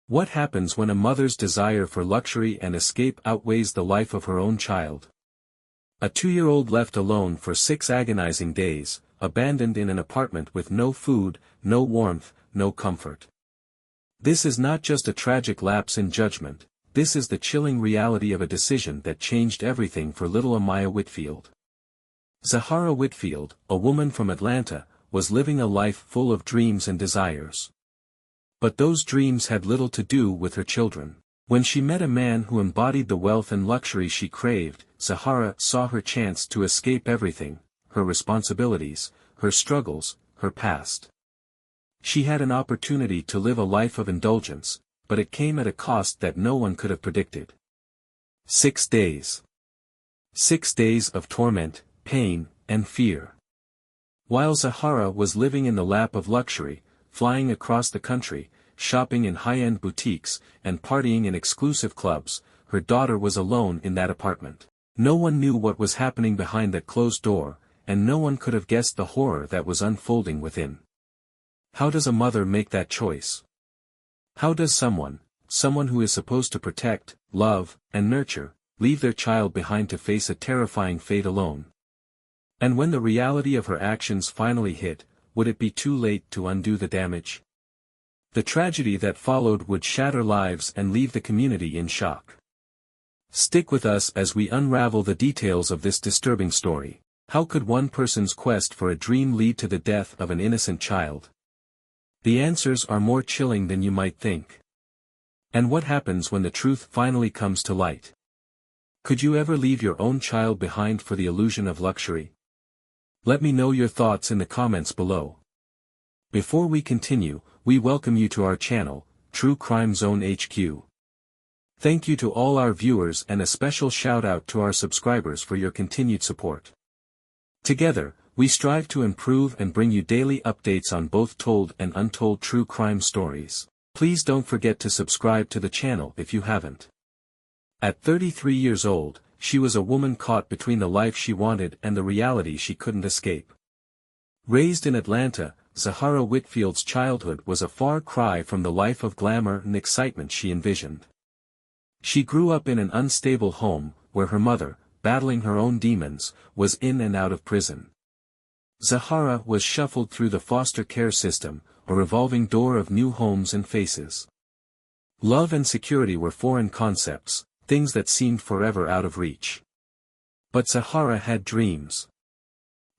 What happens when a mother's desire for luxury and escape outweighs the life of her own child? A 2-year-old left alone for 6 agonizing days, abandoned in an apartment with no food, no warmth, no comfort. This is not just a tragic lapse in judgment, this is the chilling reality of a decision that changed everything for little Amaya Whitfield. Zahara Whitfield, a woman from Atlanta, was living a life full of dreams and desires. But those dreams had little to do with her children. When she met a man who embodied the wealth and luxury she craved, Zahara saw her chance to escape everything, her responsibilities, her struggles, her past. She had an opportunity to live a life of indulgence, but it came at a cost that no one could have predicted. 6 days. 6 days of torment, pain, and fear. While Zahara was living in the lap of luxury, flying across the country, shopping in high-end boutiques, and partying in exclusive clubs, her daughter was alone in that apartment. No one knew what was happening behind that closed door, and no one could have guessed the horror that was unfolding within. How does a mother make that choice? How does someone who is supposed to protect, love, and nurture, leave their child behind to face a terrifying fate alone? And when the reality of her actions finally hit, would it be too late to undo the damage? The tragedy that followed would shatter lives and leave the community in shock. Stick with us as we unravel the details of this disturbing story. How could one person's quest for a dream lead to the death of an innocent child? The answers are more chilling than you might think. And what happens when the truth finally comes to light? Could you ever leave your own child behind for the illusion of luxury? Let me know your thoughts in the comments below. Before we continue, we welcome you to our channel, True Crime Zone HQ. Thank you to all our viewers and a special shout out to our subscribers for your continued support. Together, we strive to improve and bring you daily updates on both told and untold true crime stories. Please don't forget to subscribe to the channel if you haven't. At 33 years old, she was a woman caught between the life she wanted and the reality she couldn't escape. Raised in Atlanta, Zahara Whitfield's childhood was a far cry from the life of glamour and excitement she envisioned. She grew up in an unstable home, where her mother, battling her own demons, was in and out of prison. Zahara was shuffled through the foster care system, a revolving door of new homes and faces. Love and security were foreign concepts, things that seemed forever out of reach. But Zahara had dreams.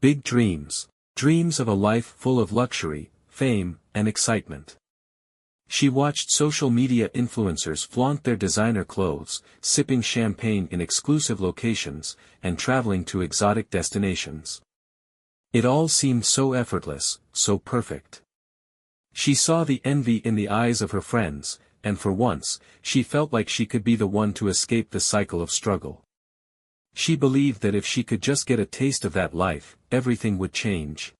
Big dreams. Dreams of a life full of luxury, fame, and excitement. She watched social media influencers flaunt their designer clothes, sipping champagne in exclusive locations, and traveling to exotic destinations. It all seemed so effortless, so perfect. She saw the envy in the eyes of her friends, and for once, she felt like she could be the one to escape the cycle of struggle. She believed that if she could just get a taste of that life, everything would change.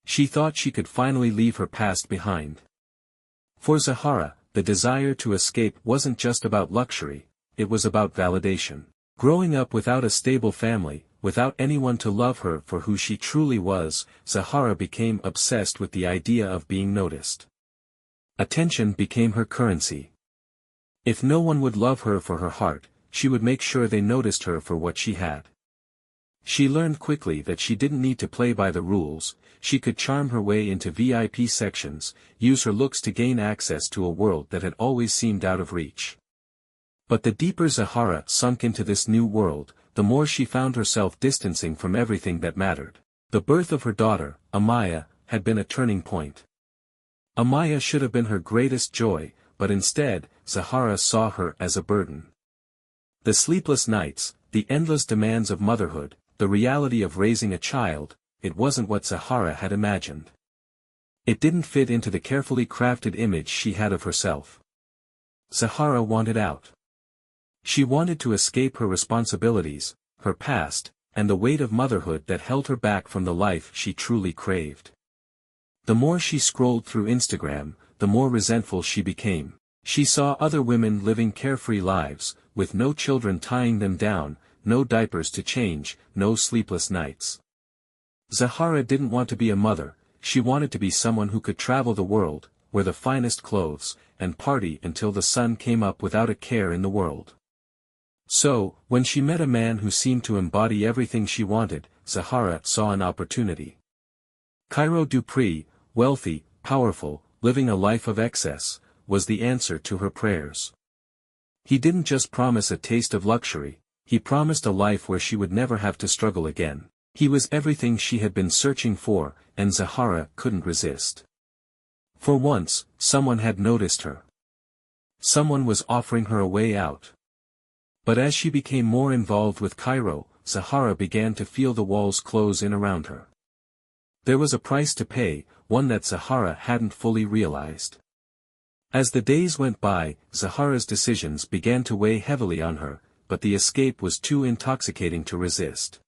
She thought she could finally leave her past behind. For Zahara, the desire to escape wasn't just about luxury, it was about validation. Growing up without a stable family, without anyone to love her for who she truly was, Zahara became obsessed with the idea of being noticed. Attention became her currency. If no one would love her for her heart, she would make sure they noticed her for what she had. She learned quickly that she didn't need to play by the rules, she could charm her way into VIP sections, use her looks to gain access to a world that had always seemed out of reach. But the deeper Zahara sunk into this new world, the more she found herself distancing from everything that mattered. The birth of her daughter, Amaya, had been a turning point. Amaya should have been her greatest joy, but instead, Zahara saw her as a burden. The sleepless nights, the endless demands of motherhood, the reality of raising a child, it wasn't what Zahara had imagined. It didn't fit into the carefully crafted image she had of herself. Zahara wanted out. She wanted to escape her responsibilities, her past, and the weight of motherhood that held her back from the life she truly craved. The more she scrolled through Instagram, the more resentful she became. She saw other women living carefree lives, with no children tying them down, no diapers to change, no sleepless nights. Zahara didn't want to be a mother, she wanted to be someone who could travel the world, wear the finest clothes, and party until the sun came up without a care in the world. So, when she met a man who seemed to embody everything she wanted, Zahara saw an opportunity. Cairo Dupree, wealthy, powerful, living a life of excess, was the answer to her prayers. He didn't just promise a taste of luxury, he promised a life where she would never have to struggle again. He was everything she had been searching for, and Zahara couldn't resist. For once, someone had noticed her. Someone was offering her a way out. But as she became more involved with Cairo, Zahara began to feel the walls close in around her. There was a price to pay, one that Zahara hadn't fully realized. As the days went by, Zahara's decisions began to weigh heavily on her, but the escape was too intoxicating to resist.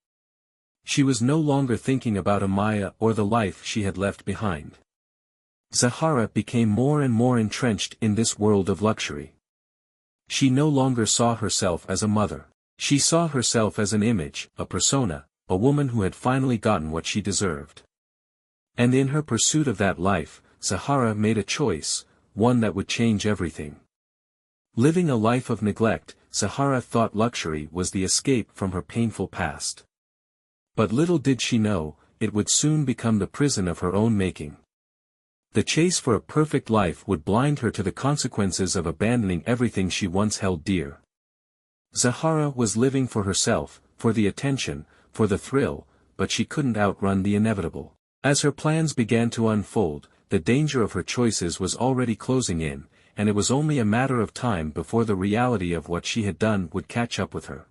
She was no longer thinking about Amaya or the life she had left behind. Zahara became more and more entrenched in this world of luxury. She no longer saw herself as a mother. She saw herself as an image, a persona, a woman who had finally gotten what she deserved. And in her pursuit of that life, Zahara made a choice, one that would change everything. Living a life of neglect, Zahara thought luxury was the escape from her painful past. But little did she know, it would soon become the prison of her own making. The chase for a perfect life would blind her to the consequences of abandoning everything she once held dear. Zahara was living for herself, for the attention, for the thrill, but she couldn't outrun the inevitable. As her plans began to unfold, the danger of her choices was already closing in, and it was only a matter of time before the reality of what she had done would catch up with her.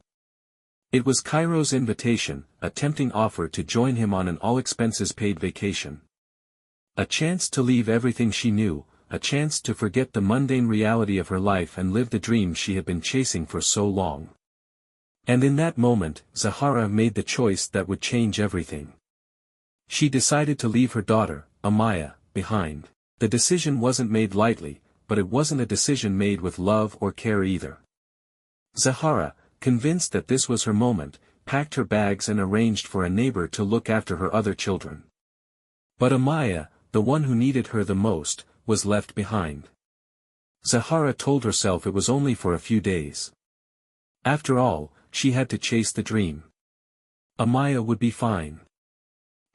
It was Cairo's invitation, a tempting offer to join him on an all-expenses-paid vacation. A chance to leave everything she knew, a chance to forget the mundane reality of her life and live the dream she had been chasing for so long. And in that moment, Zahara made the choice that would change everything. She decided to leave her daughter, Amaya, behind. The decision wasn't made lightly, but it wasn't a decision made with love or care either. Zahara, convinced that this was her moment, packed her bags and arranged for a neighbor to look after her other children. But Amaya, the one who needed her the most, was left behind. Zahara told herself it was only for a few days. After all, she had to chase the dream. Amaya would be fine.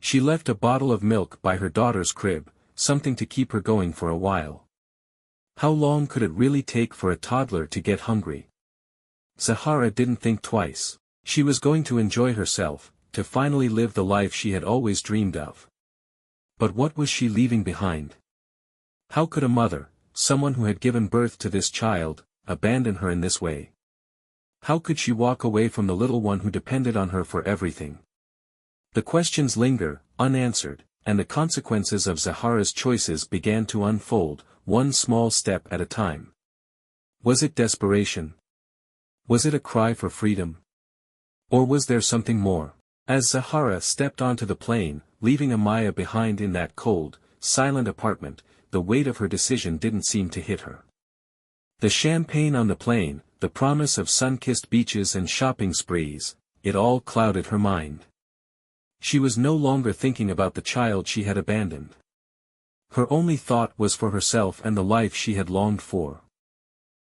She left a bottle of milk by her daughter's crib, something to keep her going for a while. How long could it really take for a toddler to get hungry? Zahara didn't think twice. She was going to enjoy herself, to finally live the life she had always dreamed of. But what was she leaving behind? How could a mother, someone who had given birth to this child, abandon her in this way? How could she walk away from the little one who depended on her for everything? The questions linger, unanswered, and the consequences of Zahara's choices began to unfold, one small step at a time. Was it desperation? Was it a cry for freedom? Or was there something more? As Zahara stepped onto the plane, leaving Amaya behind in that cold, silent apartment, the weight of her decision didn't seem to hit her. The champagne on the plane, the promise of sun-kissed beaches and shopping sprees, it all clouded her mind. She was no longer thinking about the child she had abandoned. Her only thought was for herself and the life she had longed for.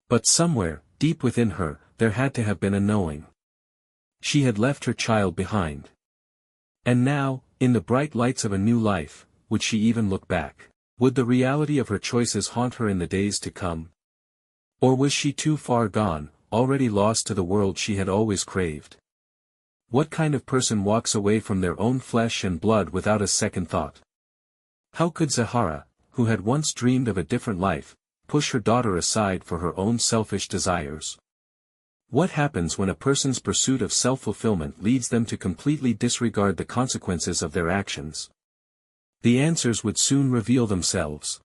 But somewhere, deep within her, there had to have been a knowing. She had left her child behind. And now, in the bright lights of a new life, would she even look back? Would the reality of her choices haunt her in the days to come? Or was she too far gone, already lost to the world she had always craved? What kind of person walks away from their own flesh and blood without a second thought? How could Zahara, who had once dreamed of a different life, push her daughter aside for her own selfish desires? What happens when a person's pursuit of self-fulfillment leads them to completely disregard the consequences of their actions? The answers would soon reveal themselves.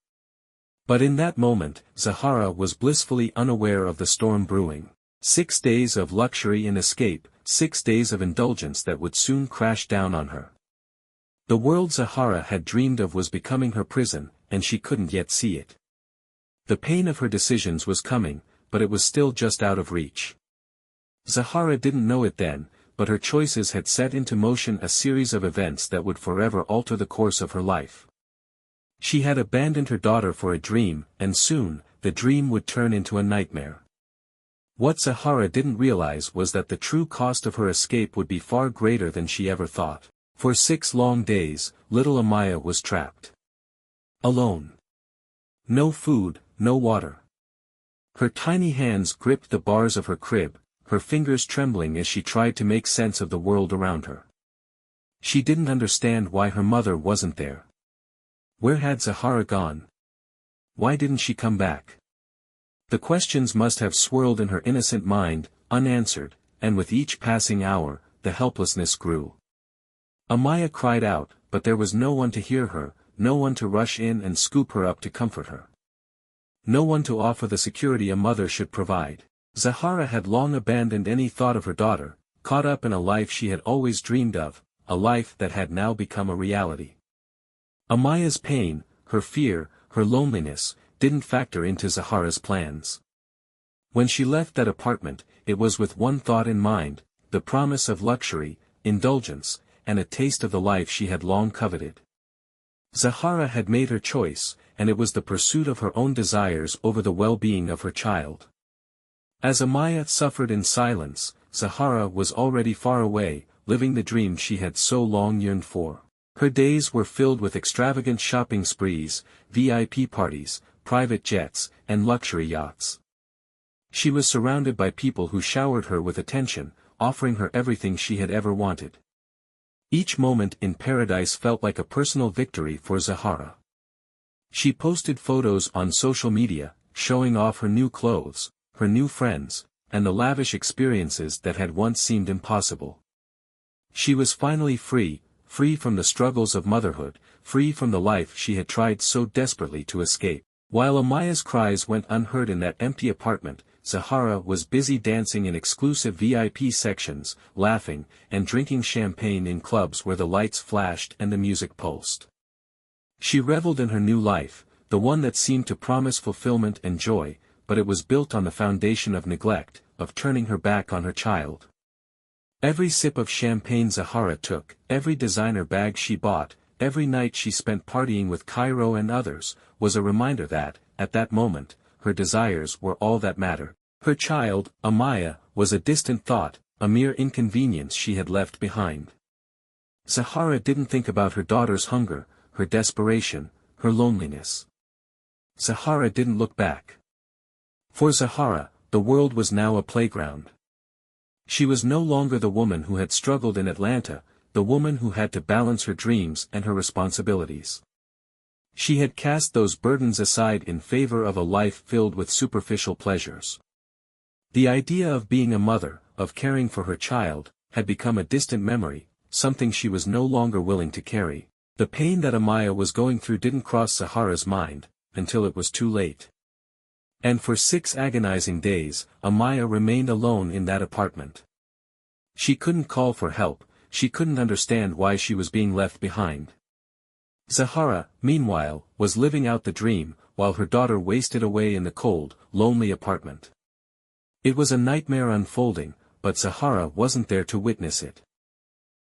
But in that moment, Zahara was blissfully unaware of the storm brewing. 6 days of luxury and escape, 6 days of indulgence that would soon crash down on her. The world Zahara had dreamed of was becoming her prison, and she couldn't yet see it. The pain of her decisions was coming, but it was still just out of reach. Zahara didn't know it then, but her choices had set into motion a series of events that would forever alter the course of her life. She had abandoned her daughter for a dream, and soon, the dream would turn into a nightmare. What Zahara didn't realize was that the true cost of her escape would be far greater than she ever thought. For 6 long days, little Amaya was trapped. Alone. No food, no water. Her tiny hands gripped the bars of her crib, her fingers trembling as she tried to make sense of the world around her. She didn't understand why her mother wasn't there. Where had Zahara gone? Why didn't she come back? The questions must have swirled in her innocent mind, unanswered, and with each passing hour, the helplessness grew. Amaya cried out, but there was no one to hear her, no one to rush in and scoop her up to comfort her. No one to offer the security a mother should provide. Zahara had long abandoned any thought of her daughter, caught up in a life she had always dreamed of, a life that had now become a reality. Amaya's pain, her fear, her loneliness, didn't factor into Zahara's plans. When she left that apartment, it was with one thought in mind, the promise of luxury, indulgence, and a taste of the life she had long coveted. Zahara had made her choice, and it was the pursuit of her own desires over the well-being of her child. As Amaya suffered in silence, Zahara was already far away, living the dream she had so long yearned for. Her days were filled with extravagant shopping sprees, VIP parties, private jets, and luxury yachts. She was surrounded by people who showered her with attention, offering her everything she had ever wanted. Each moment in paradise felt like a personal victory for Zahara. She posted photos on social media, showing off her new clothes, her new friends, and the lavish experiences that had once seemed impossible. She was finally free from the struggles of motherhood, free from the life she had tried so desperately to escape. While Amaya's cries went unheard in that empty apartment, Zahara was busy dancing in exclusive VIP sections, laughing, and drinking champagne in clubs where the lights flashed and the music pulsed. She reveled in her new life, the one that seemed to promise fulfillment and joy, but it was built on the foundation of neglect, of turning her back on her child. Every sip of champagne Zahara took, every designer bag she bought, every night she spent partying with Cairo and others, was a reminder that, at that moment, her desires were all that mattered. Her child, Amaya, was a distant thought, a mere inconvenience she had left behind. Zahara didn't think about her daughter's hunger, her desperation, her loneliness. Zahara didn't look back. For Zahara, the world was now a playground. She was no longer the woman who had struggled in Atlanta, the woman who had to balance her dreams and her responsibilities. She had cast those burdens aside in favor of a life filled with superficial pleasures. The idea of being a mother, of caring for her child, had become a distant memory, something she was no longer willing to carry. The pain that Amaya was going through didn't cross Zahara's mind, until it was too late. And for 6 agonizing days, Amaya remained alone in that apartment. She couldn't call for help, she couldn't understand why she was being left behind. Zahara, meanwhile, was living out the dream, while her daughter wasted away in the cold, lonely apartment. It was a nightmare unfolding, but Zahara wasn't there to witness it.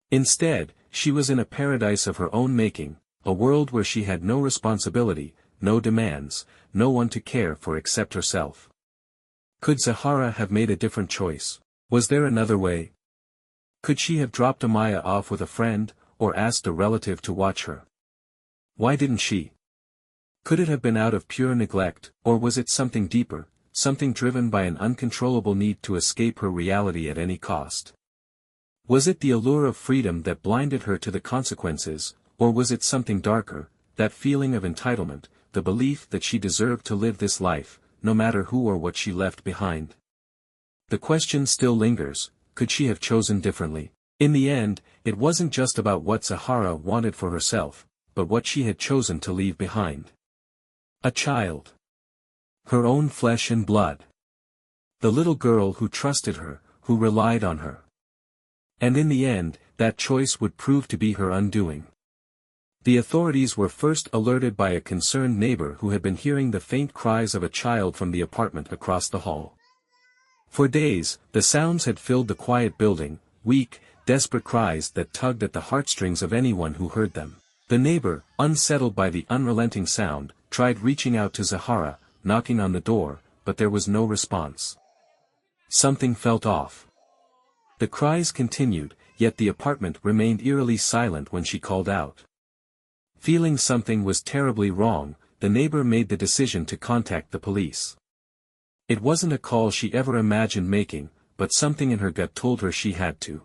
Instead, she was in a paradise of her own making, a world where she had no responsibility, no demands, no one to care for except herself. Could Zahara have made a different choice? Was there another way? Could she have dropped Amaya off with a friend, or asked a relative to watch her? Why didn't she? Could it have been out of pure neglect, or was it something deeper, something driven by an uncontrollable need to escape her reality at any cost? Was it the allure of freedom that blinded her to the consequences, or was it something darker, that feeling of entitlement, the belief that she deserved to live this life, no matter who or what she left behind? The question still lingers, could she have chosen differently? In the end, it wasn't just about what Zahara wanted for herself, but what she had chosen to leave behind. A child. Her own flesh and blood. The little girl who trusted her, who relied on her. And in the end, that choice would prove to be her undoing. The authorities were first alerted by a concerned neighbor who had been hearing the faint cries of a child from the apartment across the hall. For days, the sounds had filled the quiet building, weak, desperate cries that tugged at the heartstrings of anyone who heard them. The neighbor, unsettled by the unrelenting sound, tried reaching out to Zahara, knocking on the door, but there was no response. Something felt off. The cries continued, yet the apartment remained eerily silent when she called out. Feeling something was terribly wrong, the neighbor made the decision to contact the police. It wasn't a call she ever imagined making, but something in her gut told her she had to.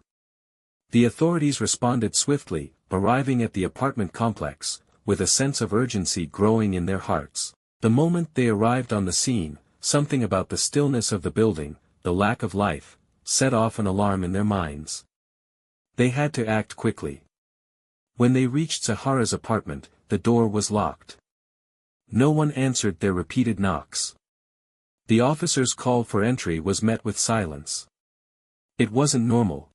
The authorities responded swiftly, arriving at the apartment complex, with a sense of urgency growing in their hearts. The moment they arrived on the scene, something about the stillness of the building, the lack of life, set off an alarm in their minds. They had to act quickly. When they reached Zahara's apartment, the door was locked. No one answered their repeated knocks. The officer's call for entry was met with silence. It wasn't normal.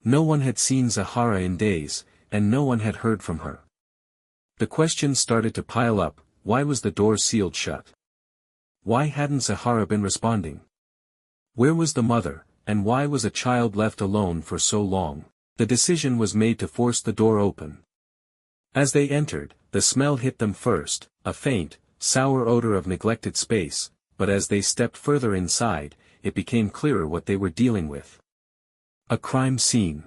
No one had seen Zahara in days, and no one had heard from her. The questions started to pile up. Why was the door sealed shut? Why hadn't Zahara been responding? Where was the mother, and why was a child left alone for so long? The decision was made to force the door open. As they entered, the smell hit them first, a faint, sour odor of neglected space, but as they stepped further inside, it became clearer what they were dealing with. A crime scene.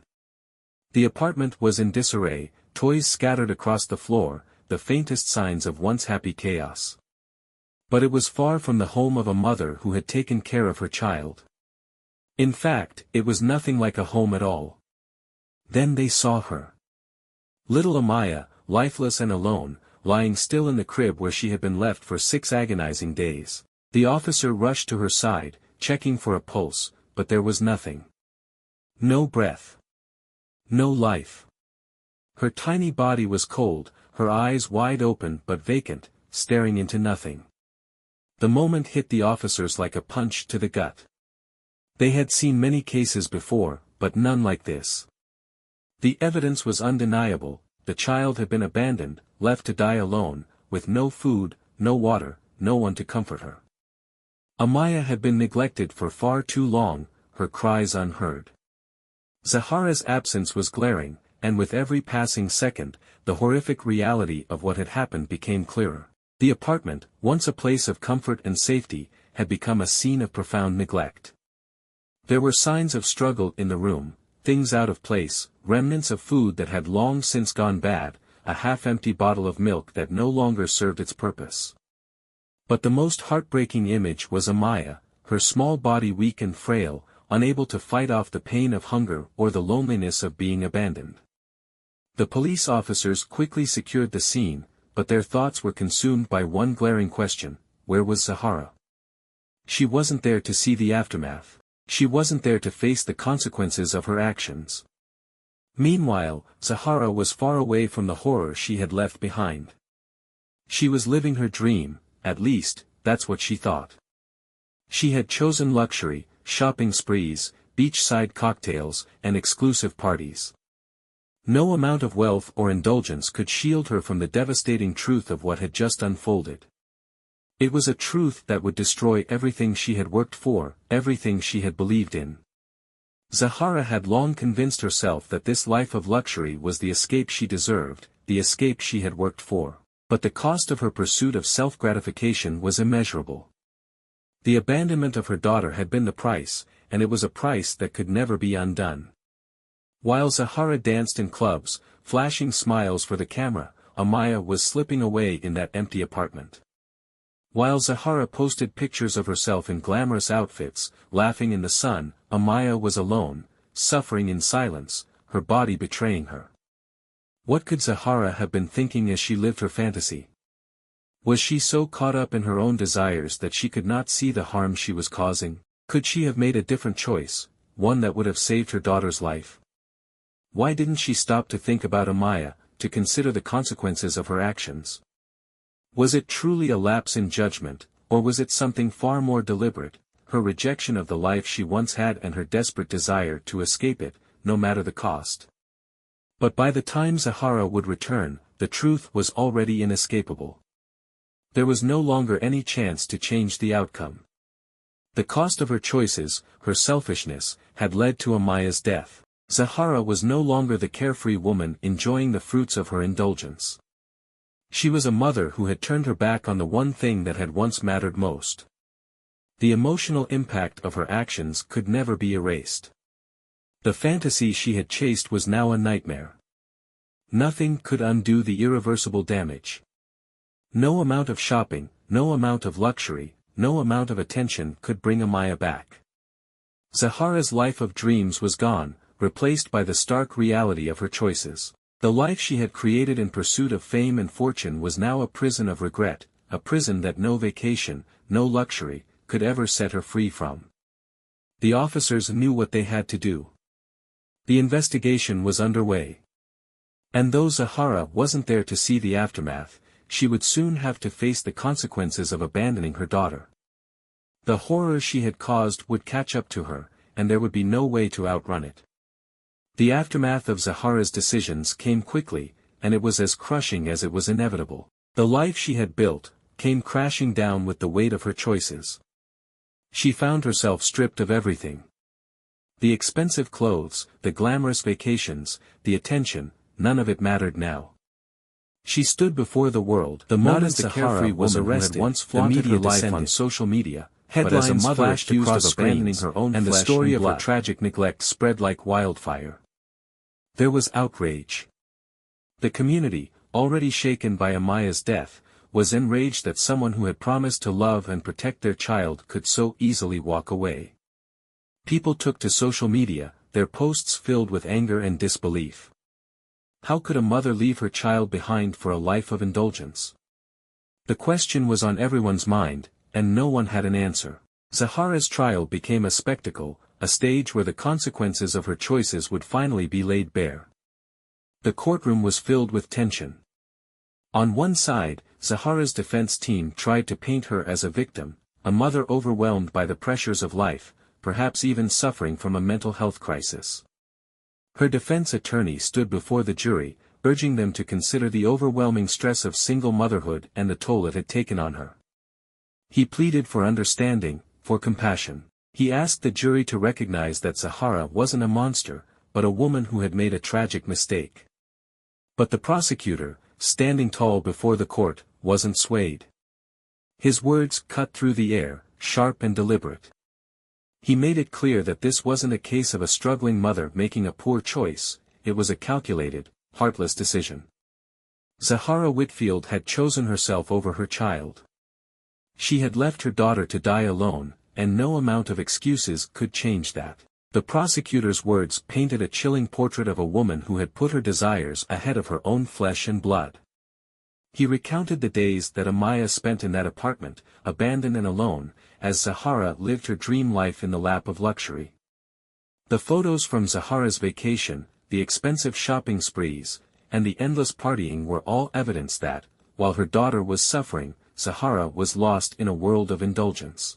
The apartment was in disarray, toys scattered across the floor, the faintest signs of once happy chaos. But it was far from the home of a mother who had taken care of her child. In fact, it was nothing like a home at all. Then they saw her. Little Amaya, lifeless and alone, lying still in the crib where she had been left for 6 agonizing days. The officer rushed to her side, checking for a pulse, but there was nothing. No breath. No life. Her tiny body was cold, her eyes wide open but vacant, staring into nothing. The moment hit the officers like a punch to the gut. They had seen many cases before, but none like this. The evidence was undeniable. The child had been abandoned, left to die alone, with no food, no water, no one to comfort her. Amaya had been neglected for far too long, her cries unheard. Zahara's absence was glaring, and with every passing second, the horrific reality of what had happened became clearer. The apartment, once a place of comfort and safety, had become a scene of profound neglect. There were signs of struggle in the room, things out of place, remnants of food that had long since gone bad, a half-empty bottle of milk that no longer served its purpose. But the most heartbreaking image was Amaya, her small body weak and frail, unable to fight off the pain of hunger or the loneliness of being abandoned. The police officers quickly secured the scene, but their thoughts were consumed by one glaring question: where was Zahara? She wasn't there to see the aftermath. She wasn't there to face the consequences of her actions. Meanwhile, Zahara was far away from the horror she had left behind. She was living her dream, at least, that's what she thought. She had chosen luxury, shopping sprees, beachside cocktails, and exclusive parties. No amount of wealth or indulgence could shield her from the devastating truth of what had just unfolded. It was a truth that would destroy everything she had worked for, everything she had believed in. Zahara had long convinced herself that this life of luxury was the escape she deserved, the escape she had worked for. But the cost of her pursuit of self-gratification was immeasurable. The abandonment of her daughter had been the price, and it was a price that could never be undone. While Zahara danced in clubs, flashing smiles for the camera, Amaya was slipping away in that empty apartment. While Zahara posted pictures of herself in glamorous outfits, laughing in the sun, Amaya was alone, suffering in silence, her body betraying her. What could Zahara have been thinking as she lived her fantasy? Was she so caught up in her own desires that she could not see the harm she was causing? Could she have made a different choice, one that would have saved her daughter's life? Why didn't she stop to think about Amaya, to consider the consequences of her actions? Was it truly a lapse in judgment, or was it something far more deliberate, her rejection of the life she once had and her desperate desire to escape it, no matter the cost? But by the time Zahara would return, the truth was already inescapable. There was no longer any chance to change the outcome. The cost of her choices, her selfishness, had led to Amaya's death. Zahara was no longer the carefree woman enjoying the fruits of her indulgence. She was a mother who had turned her back on the one thing that had once mattered most. The emotional impact of her actions could never be erased. The fantasy she had chased was now a nightmare. Nothing could undo the irreversible damage. No amount of shopping, no amount of luxury, no amount of attention could bring Amaya back. Zahara's life of dreams was gone, replaced by the stark reality of her choices. The life she had created in pursuit of fame and fortune was now a prison of regret, a prison that no vacation, no luxury, could ever set her free from. The officers knew what they had to do. The investigation was underway. And though Zahara wasn't there to see the aftermath, she would soon have to face the consequences of abandoning her daughter. The horror she had caused would catch up to her, and there would be no way to outrun it. The aftermath of Zahara's decisions came quickly, and it was as crushing as it was inevitable. The life she had built came crashing down with the weight of her choices. She found herself stripped of everything. The expensive clothes, the glamorous vacations, the attention, none of it mattered now. She stood before the world, the moment the carefree was arrested, once flaunted her life on social media, but as a mother accused of abandoning her own flesh and blood, and the story of her tragic neglect spread like wildfire. There was outrage. The community, already shaken by Amaya's death, was enraged that someone who had promised to love and protect their child could so easily walk away. People took to social media, their posts filled with anger and disbelief. How could a mother leave her child behind for a life of indulgence? The question was on everyone's mind, and no one had an answer. Zahara's trial became a spectacle, a stage where the consequences of her choices would finally be laid bare. The courtroom was filled with tension. On one side, Zahara's defense team tried to paint her as a victim, a mother overwhelmed by the pressures of life, perhaps even suffering from a mental health crisis. Her defense attorney stood before the jury, urging them to consider the overwhelming stress of single motherhood and the toll it had taken on her. He pleaded for understanding, for compassion. He asked the jury to recognize that Zahara wasn't a monster, but a woman who had made a tragic mistake. But the prosecutor, standing tall before the court, wasn't swayed. His words cut through the air, sharp and deliberate. He made it clear that this wasn't a case of a struggling mother making a poor choice, it was a calculated, heartless decision. Zahara Whitfield had chosen herself over her child. She had left her daughter to die alone, and no amount of excuses could change that. The prosecutor's words painted a chilling portrait of a woman who had put her desires ahead of her own flesh and blood. He recounted the days that Amaya spent in that apartment, abandoned and alone, as Zahara lived her dream life in the lap of luxury. The photos from Zahara's vacation, the expensive shopping sprees, and the endless partying were all evidence that, while her daughter was suffering, Zahara was lost in a world of indulgence.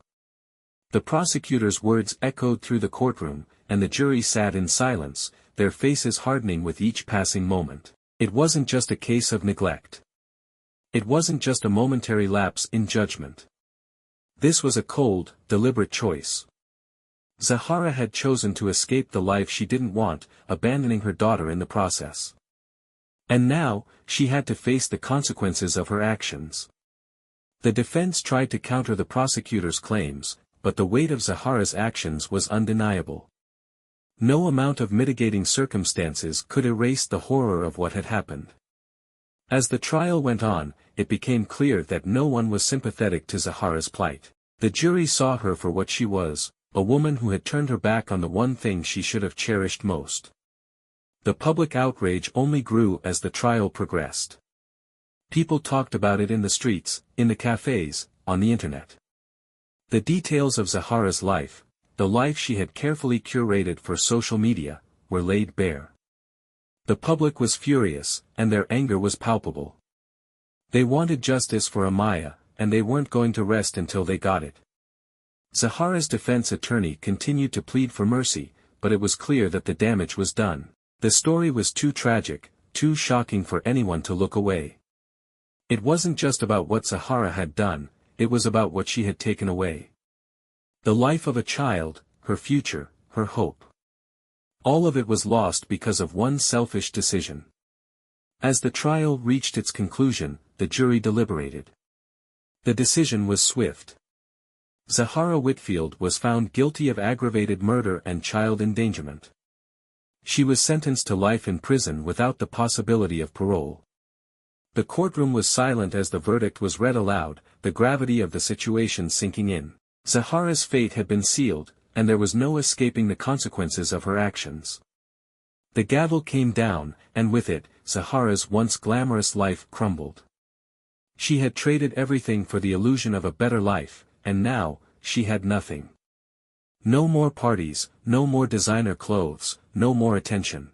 The prosecutor's words echoed through the courtroom, and the jury sat in silence, their faces hardening with each passing moment. It wasn't just a case of neglect. It wasn't just a momentary lapse in judgment. This was a cold, deliberate choice. Zahara had chosen to escape the life she didn't want, abandoning her daughter in the process. And now, she had to face the consequences of her actions. The defense tried to counter the prosecutor's claims, but the weight of Zahara's actions was undeniable. No amount of mitigating circumstances could erase the horror of what had happened. As the trial went on, it became clear that no one was sympathetic to Zahara's plight. The jury saw her for what she was, a woman who had turned her back on the one thing she should have cherished most. The public outrage only grew as the trial progressed. People talked about it in the streets, in the cafes, on the internet. The details of Zahara's life, the life she had carefully curated for social media, were laid bare. The public was furious, and their anger was palpable. They wanted justice for Amaya, and they weren't going to rest until they got it. Zahara's defense attorney continued to plead for mercy, but it was clear that the damage was done. The story was too tragic, too shocking for anyone to look away. It wasn't just about what Zahara had done, it was about what she had taken away. The life of a child, her future, her hope. All of it was lost because of one selfish decision. As the trial reached its conclusion, the jury deliberated. The decision was swift. Zahara Whitfield was found guilty of aggravated murder and child endangerment. She was sentenced to life in prison without the possibility of parole. The courtroom was silent as the verdict was read aloud, the gravity of the situation sinking in. Zahara's fate had been sealed, and there was no escaping the consequences of her actions. The gavel came down, and with it, Zahara's once glamorous life crumbled. She had traded everything for the illusion of a better life, and now, she had nothing. No more parties, no more designer clothes, no more attention.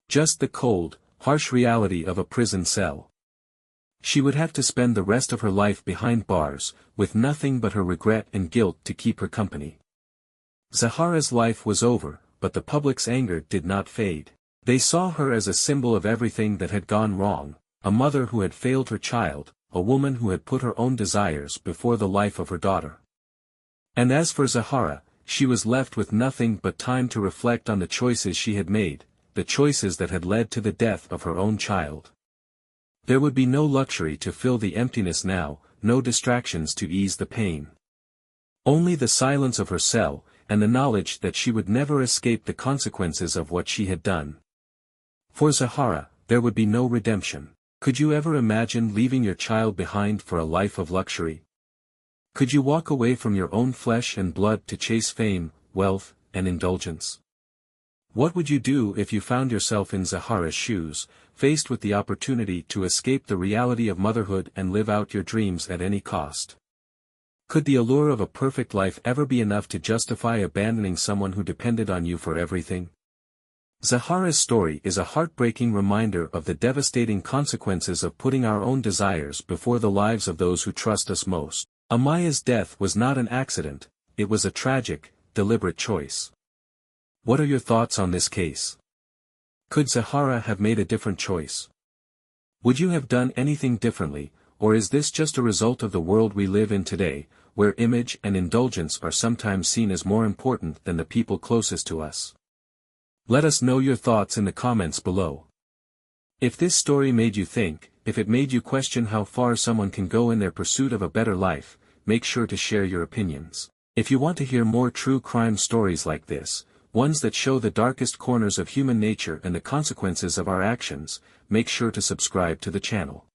Just the cold, harsh reality of a prison cell. She would have to spend the rest of her life behind bars, with nothing but her regret and guilt to keep her company. Zahara's life was over, but the public's anger did not fade. They saw her as a symbol of everything that had gone wrong, a mother who had failed her child, a woman who had put her own desires before the life of her daughter. And as for Zahara, she was left with nothing but time to reflect on the choices she had made, the choices that had led to the death of her own child. There would be no luxury to fill the emptiness now, no distractions to ease the pain. Only the silence of her cell, and the knowledge that she would never escape the consequences of what she had done. For Zahara, there would be no redemption. Could you ever imagine leaving your child behind for a life of luxury? Could you walk away from your own flesh and blood to chase fame, wealth, and indulgence? What would you do if you found yourself in Zahara's shoes, faced with the opportunity to escape the reality of motherhood and live out your dreams at any cost? Could the allure of a perfect life ever be enough to justify abandoning someone who depended on you for everything? Zahara's story is a heartbreaking reminder of the devastating consequences of putting our own desires before the lives of those who trust us most. Amaya's death was not an accident, it was a tragic, deliberate choice. What are your thoughts on this case? Could Zahara have made a different choice? Would you have done anything differently, or is this just a result of the world we live in today, where image and indulgence are sometimes seen as more important than the people closest to us? Let us know your thoughts in the comments below. If this story made you think, if it made you question how far someone can go in their pursuit of a better life, make sure to share your opinions. If you want to hear more true crime stories like this, ones that show the darkest corners of human nature and the consequences of our actions, make sure to subscribe to the channel.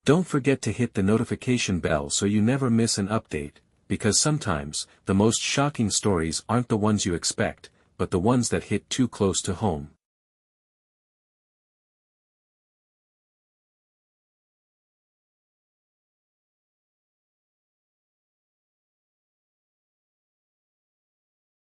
Don't forget to hit the notification bell so you never miss an update, because sometimes, the most shocking stories aren't the ones you expect, but the ones that hit too close to home.